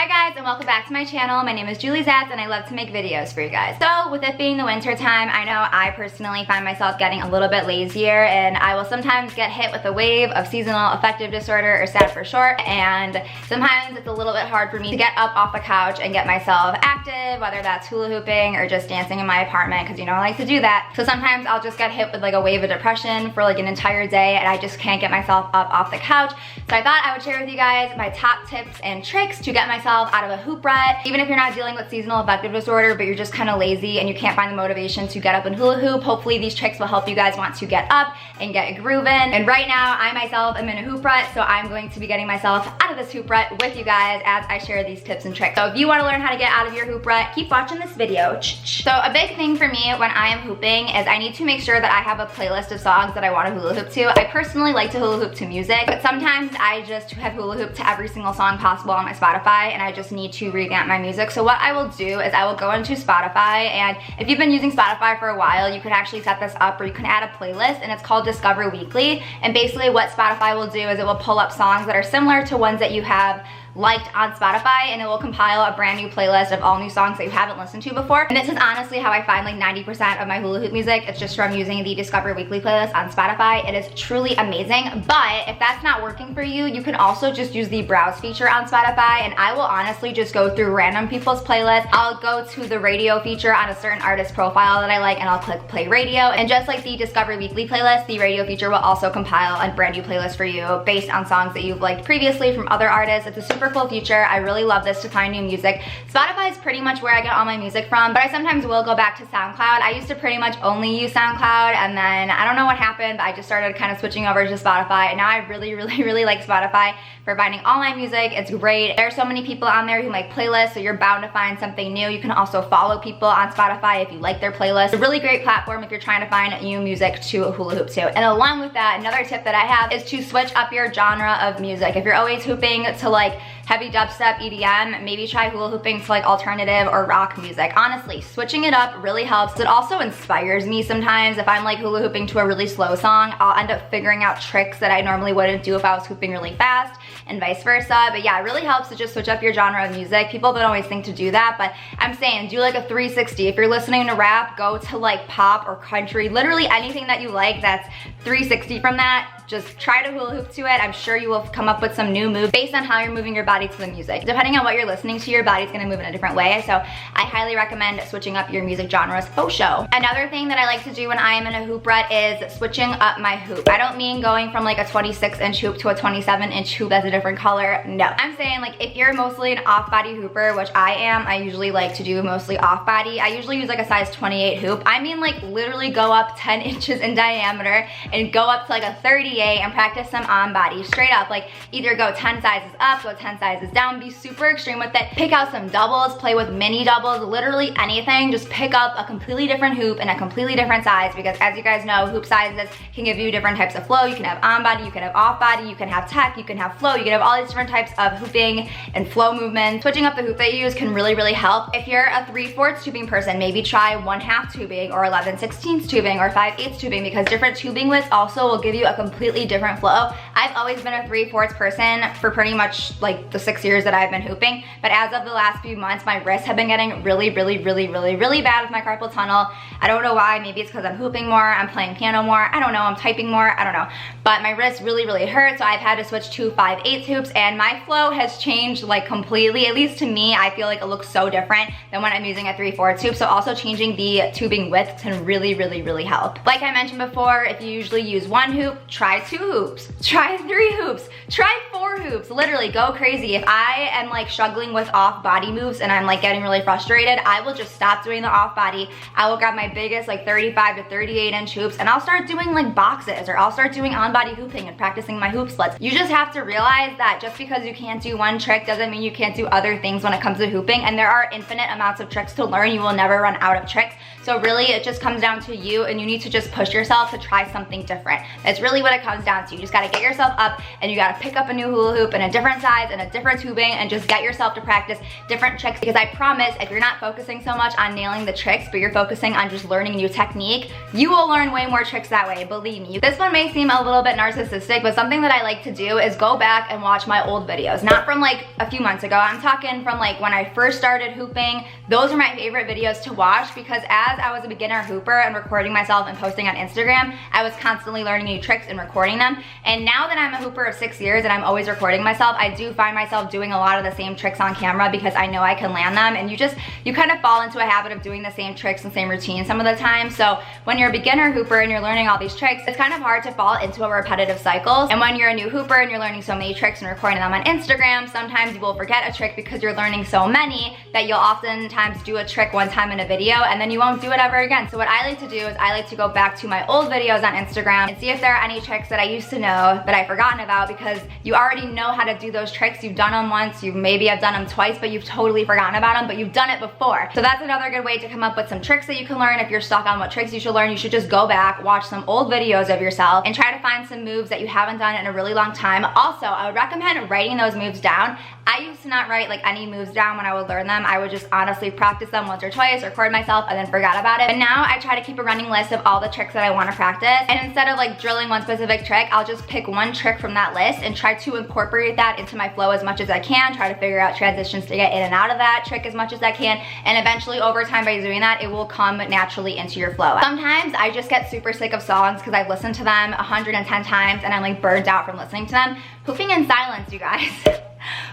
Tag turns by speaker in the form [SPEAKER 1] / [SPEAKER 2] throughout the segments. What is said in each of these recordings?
[SPEAKER 1] Hi guys, and welcome back to my channel. My name is Julie Zatz and I love to make videos for you guys. So with it being the winter time, I know I personally find myself getting a little bit lazier, and I will sometimes get hit with a wave of seasonal affective disorder, or SAD for short, and sometimes it's a little bit hard for me to get up off the couch and get myself active, whether that's hula hooping or just dancing in my apartment, because you know I like to do that. So sometimes I'll just get hit with like a wave of depression for like an entire day and I just can't get myself up off the couch. So I thought I would share with you guys my top tips and tricks to get myself out of a hoop rut. Even if you're not dealing with seasonal affective disorder, but you're just kind of lazy and you can't find the motivation to get up and hula hoop, hopefully these tricks will help you guys want to get up and get grooving. And right now, I myself am in a hoop rut, so I'm going to be getting myself out of this hoop rut with you guys as I share these tips and tricks. So if you want to learn how to get out of your hoop rut, keep watching this video. So a big thing for me when I am hooping is I need to make sure that I have a playlist of songs that I want to hula hoop to. I personally like to hula hoop to music, but sometimes I just have hula hoop to every single song possible on my Spotify, and I just need to revamp my music. So what I will do is I will go into Spotify, and if you've been using Spotify for a while, you could actually set this up where you can add a playlist, and it's called Discover Weekly. And basically what Spotify will do is it will pull up songs that are similar to ones that you have liked on Spotify, and it will compile a brand new playlist of all new songs that you haven't listened to before. And this is honestly how I find like 90% of my hula hoop music. It's just from using the Discover Weekly playlist on Spotify. It is truly amazing. But if that's not working for you, you can also just use the browse feature on Spotify, and I will honestly just go through random people's playlists. I'll go to the radio feature on a certain artist profile that I like, and I'll click play radio. And just like the Discover Weekly playlist, the radio feature will also compile a brand new playlist for you based on songs that you've liked previously from other artists. It's a super cool feature. I really love this to find new music. Spotify is pretty much where I get all my music from, but I sometimes will go back to SoundCloud. I used to pretty much only use SoundCloud, and then I don't know what happened, but I just started kind of switching over to Spotify, and now I really like Spotify for finding all my music. It's great. There are so many people on there who make playlists, so you're bound to find something new. You can also follow people on Spotify if you like their playlist. It's a really great platform if you're trying to find new music to hula hoop to. And along with that, another tip that I have is to switch up your genre of music. If you're always hooping to like heavy dubstep, EDM, maybe try hula hooping to like alternative or rock music. Honestly, switching it up really helps. It also inspires me sometimes. If I'm like hula hooping to a really slow song, I'll end up figuring out tricks that I normally wouldn't do if I was hooping really fast, and vice versa. But yeah, it really helps to just switch up your genre of music. People don't always think to do that, but I'm saying do like a 360. If you're listening to rap, go to like pop or country, literally anything that you like that's 360 from that. Just try to hula hoop to it. I'm sure you will come up with some new moves based on how you're moving your body to the music. Depending on what you're listening to, your body's gonna move in a different way. So I highly recommend switching up your music genres for show. Another thing that I like to do when I am in a hoop rut is switching up my hoop. I don't mean going from like a 26-inch hoop to a 27-inch hoop that's a different color. No. I'm saying like if you're mostly an off-body hooper, which I am, I usually like to do mostly off-body. I usually use like a size 28 hoop. I mean like literally go up 10 inches in diameter and go up to like a 38 and practice some on body. Straight up, like either go 10 sizes up, go 10 sizes down, be super extreme with it. Pick out some doubles, play with mini doubles, literally anything. Just pick up a completely different hoop and a completely different size, because as you guys know, hoop sizes can give you different types of flow. You can have on body, you can have off body, you can have tech, you can have flow, you can have all these different types of hooping and flow movements. Switching up the hoop that you use can really help. If you're a 3/4 tubing person, maybe try 1/2 tubing or 11/16 tubing or 5/8 tubing, because different tubing widths also will give you a completely different flow. I've always been a 3/4 person for pretty much like the 6 years that I've been hooping, but as of the last few months, my wrists have been getting really bad with my carpal tunnel. I don't know why. Maybe it's because I'm hooping more, I'm playing piano more, I don't know, I'm typing more, I don't know. But my wrists really hurt, so I've had to switch to 5/8 hoops, and my flow has changed like completely. At least to me, I feel like it looks so different than when I'm using a 3/4 hoop. So also changing the tubing width can really help. Like I mentioned before, if you usually use one hoop, try 2 hoops, try 3 hoops, try 4 hoops. Literally go crazy. If I am like struggling with off body moves and I'm like getting really frustrated, I will just stop doing the off body. I will grab my biggest like 35 to 38 inch hoops, and I'll start doing like boxes, or I'll start doing on body hooping and practicing my hoop splits. You just have to realize that just because you can't do one trick doesn't mean you can't do other things when it comes to hooping, and there are infinite amounts of tricks to learn. You will never run out of tricks. So really it just comes down to you, and you need to just push yourself to try something different. That's really what it comes down to you just gotta get yourself up and you gotta pick up a new hula hoop in a different size and a different tubing and just get yourself to practice different tricks, because I promise if you're not focusing so much on nailing the tricks, but you're focusing on just learning new technique, you will learn way more tricks that way, believe me. This one may seem a little bit narcissistic, but something that I like to do is go back and watch my old videos. Not from like a few months ago, I'm talking from like when I first started hooping. Those are my favorite videos to watch, because as I was a beginner hooper and recording myself and posting on Instagram, I was constantly learning new tricks and recording them. And now that I'm a hooper of 6 years and I'm always recording myself, I do find myself doing a lot of the same tricks on camera because I know I can land them, and you kind of fall into a habit of doing the same tricks and same routine some of the time. So when you're a beginner hooper and you're learning all these tricks, it's kind of hard to fall into a repetitive cycle. And when you're a new hooper and you're learning so many tricks and recording them on Instagram, sometimes you will forget a trick because you're learning so many that you'll oftentimes do a trick one time in a video and then you won't do it ever again. So what I like to do is I like to go back to my old videos on Instagram and see if there are any tricks that I used to know but I've forgotten about, because you already know how to do those tricks. You've done them once, you maybe have done them twice, but you've totally forgotten about them, but you've done it before. So that's another good way to come up with some tricks that you can learn. If you're stuck on what tricks you should learn, you should just go back, watch some old videos of yourself and try to find some moves that you haven't done in a really long time. Also, I would recommend writing those moves down. I used to not write like any moves down when I would learn them. I would just honestly practice them once or twice, record myself, and then forgot about it. But now I try to keep a running list of all the tricks that I want to practice. And instead of like drilling one specific trick, I'll just pick one trick from that list and try to incorporate that into my flow as much as I can. Try to figure out transitions to get in and out of that trick as much as I can. And eventually over time by doing that, it will come naturally into your flow. Sometimes I just get super sick of songs because I've listened to them 110 times and I'm like burned out from listening to them. Hooping in silence, you guys.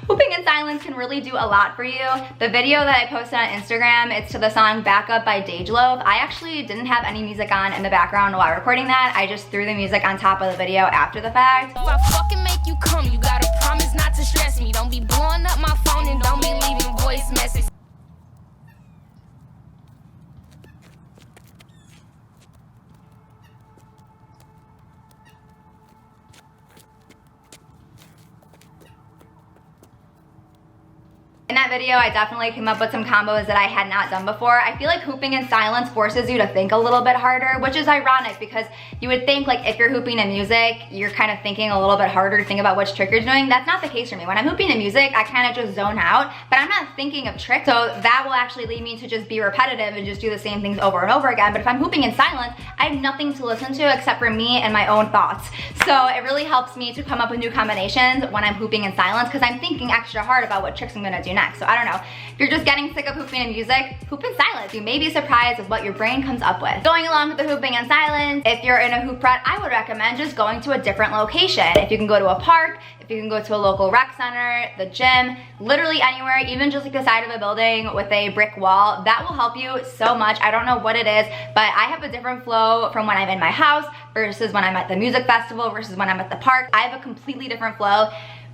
[SPEAKER 1] Hooping in silence can really do a lot for you. The video that I posted on Instagram, it's to the song Back Up by Dagelove. I actually didn't have any music on in the background while recording that. I just threw the music on top of the video after the fact.
[SPEAKER 2] If I fucking make you come, you gotta promise not to stress me. Don't be blowing up my phone and don't be leaving voice messages.
[SPEAKER 1] In that video, I definitely came up with some combos that I had not done before. I feel like hooping in silence forces you to think a little bit harder, which is ironic because you would think like if you're hooping to music, you're kind of thinking a little bit harder to think about which trick you're doing. That's not the case for me. When I'm hooping to music, I kind of just zone out, but I'm not thinking of tricks. So that will actually lead me to just be repetitive and just do the same things over and over again. But if I'm hooping in silence, I have nothing to listen to except for me and my own thoughts. So it really helps me to come up with new combinations when I'm hooping in silence because I'm thinking extra hard about what tricks I'm gonna do next. So I don't know, if you're just getting sick of hooping in music, hoop in silence. You may be surprised at what your brain comes up with. Going along with the hooping in silence, if you're in a hoop rut, I would recommend just going to a different location. If you can go to a park, if you can go to a local rec center, the gym, literally anywhere, even just like the side of a building with a brick wall, that will help you so much. I don't know what it is, but I have a different flow from when I'm in my house versus when I'm at the music festival versus when I'm at the park. I have a completely different flow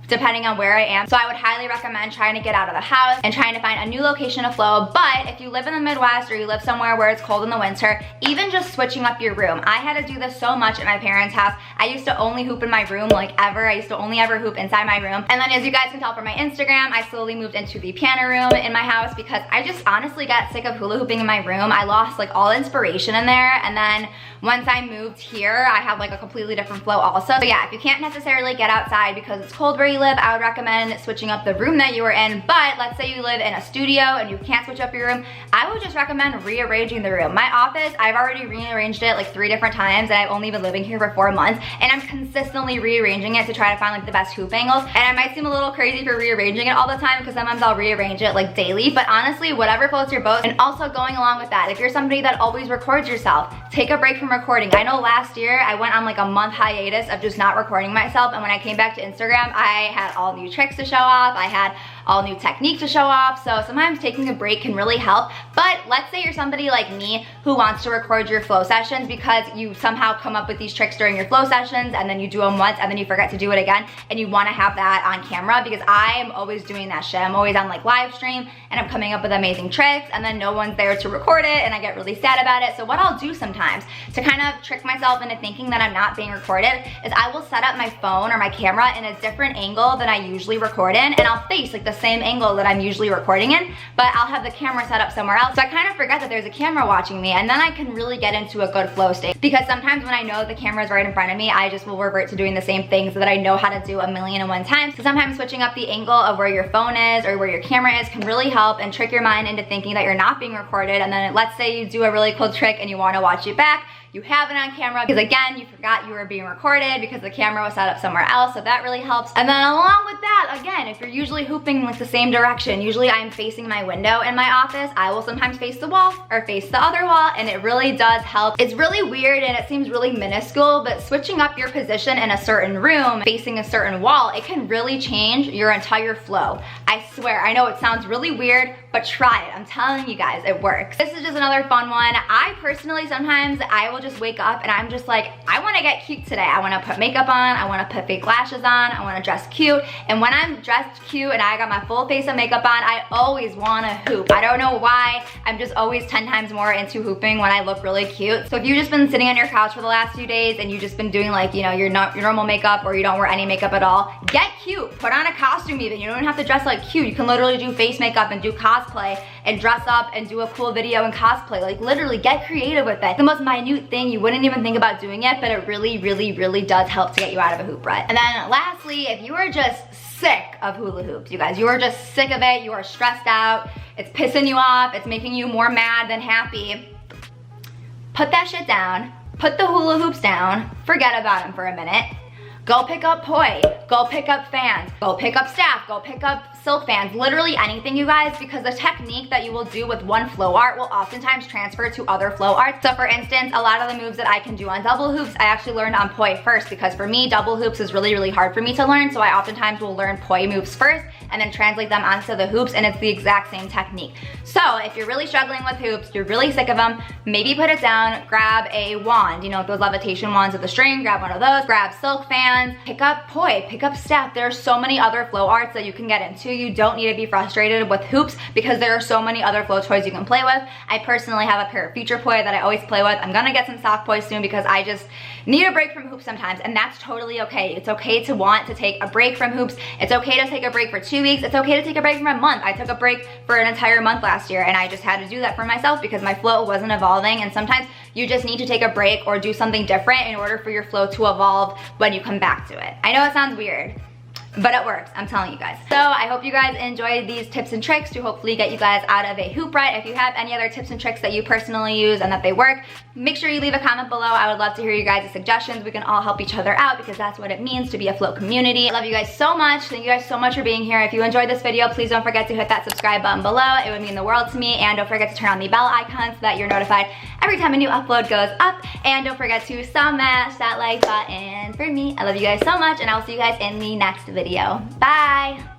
[SPEAKER 1] depending on where I am. So I would highly recommend trying to get out of the house and trying to find a new location to flow. But if you live in the Midwest or you live somewhere where it's cold in the winter, even just switching up your room. I had to do this so much at my parents' house. I used to only hoop in my room like ever. I used to only ever hoop inside my room. And then as you guys can tell from my Instagram, I slowly moved into the piano room in my house because I just honestly got sick of hula hooping in my room. I lost like all inspiration in there. And then once I moved here, I have like a completely different flow also. So yeah, if you can't necessarily get outside because it's cold where you live, I would recommend switching up the room that you were in. But let's say you live in a studio and you can't switch up your room, I would just recommend rearranging the room. My office, I've already rearranged it like 3 different times and I've only been living here for 4 months and I'm consistently rearranging it to try to find like the best hoop angles. And I might seem a little crazy for rearranging it all the time because sometimes I'll rearrange it like daily, but honestly, whatever floats your boat. And also going along with that, if you're somebody that always records yourself, take a break from recording. I know last year I went on like a month hiatus of just not recording myself, and when I came back to Instagram, I had all new tricks to show off. I had all new technique to show off. So sometimes taking a break can really help. But let's say you're somebody like me who wants to record your flow sessions because you somehow come up with these tricks during your flow sessions and then you do them once and then you forget to do it again and you want to have that on camera, because I am always doing that shit. I'm always on like live stream and I'm coming up with amazing tricks and then no one's there to record it and I get really sad about it. So what I'll do sometimes to kind of trick myself into thinking that I'm not being recorded is I will set up my phone or my camera in a different angle than I usually record in, and I'll face like the same angle that I'm usually recording in, but I'll have the camera set up somewhere else. So I kind of forget that there's a camera watching me, and then I can really get into a good flow state. Because sometimes when I know the camera is right in front of me, I just will revert to doing the same things that I know how to do 1,000,001 times. So sometimes switching up the angle of where your phone is or where your camera is can really help and trick your mind into thinking that you're not being recorded. And then let's say you do a really cool trick and you want to watch it back. You have it on camera because again, you forgot you were being recorded because the camera was set up somewhere else, so that really helps. And then along with that, again, if you're usually hooping like the same direction, usually I'm facing my window in my office, I will sometimes face the wall or face the other wall, and it really does help. It's really weird and it seems really minuscule, but switching up your position in a certain room, facing a certain wall, it can really change your entire flow. I swear, I know it sounds really weird, but try it. I'm telling you guys, it works. This is just another fun one. I personally, sometimes I will just wake up and I'm just like, I wanna get cute today. I wanna put makeup on, I wanna put fake lashes on, I wanna dress cute. And when I'm dressed cute and I got my full face of makeup on, I always wanna hoop. I don't know why, I'm just always 10 times more into hooping when I look really cute. So if you've just been sitting on your couch for the last few days and you've just been doing like, you know, your normal makeup or you don't wear any makeup at all, get cute. Put on a costume even. You don't even have to dress like cute. You can literally do face makeup and do cosplay and dress up and do a cool video and cosplay. Like literally get creative with it. The most minute thing, you wouldn't even think about doing it, but it really, really, really does help to get you out of a hoop rut. And then lastly, if you are just sick of hula hoops, you guys, you are just sick of it, you are stressed out, it's pissing you off, it's making you more mad than happy, put that shit down, put the hula hoops down, forget about them for a minute. Go pick up poi, go pick up fans, go pick up staff, go pick up silk fans, literally anything, you guys, because the technique that you will do with one flow art will oftentimes transfer to other flow arts. So for instance, a lot of the moves that I can do on double hoops, I actually learned on poi first, because for me, double hoops is really, really hard for me to learn, so I oftentimes will learn poi moves first and then translate them onto the hoops, and it's the exact same technique. So if you're really struggling with hoops, you're really sick of them, maybe put it down, grab a wand, you know, those levitation wands with the string, grab one of those, grab silk fans, pick up poi, pick up staff. There are so many other flow arts that you can get into. You don't need to be frustrated with hoops because there are so many other flow toys you can play with. I personally have a pair of future poi that I always play with. I'm gonna get some soft poi soon because I just need a break from hoops sometimes, and that's totally okay. It's okay to want to take a break from hoops. It's okay to take a break for 2 weeks. It's okay to take a break for a month. I took a break for an entire month last year, and I just had to do that for myself because my flow wasn't evolving, and sometimes you just need to take a break or do something different in order for your flow to evolve when you come back to it. I know it sounds weird, but it works, I'm telling you guys. So I hope you guys enjoyed these tips and tricks to hopefully get you guys out of a hoop rut. If you have any other tips and tricks that you personally use and that they work, make sure you leave a comment below. I would love to hear you guys' suggestions. We can all help each other out because that's what it means to be a flow community. I love you guys so much. Thank you guys so much for being here. If you enjoyed this video, please don't forget to hit that subscribe button below. It would mean the world to me. And don't forget to turn on the bell icon so that you're notified every time a new upload goes up. And don't forget to smash that like button for me. I love you guys so much, and I'll see you guys in the next video. Bye!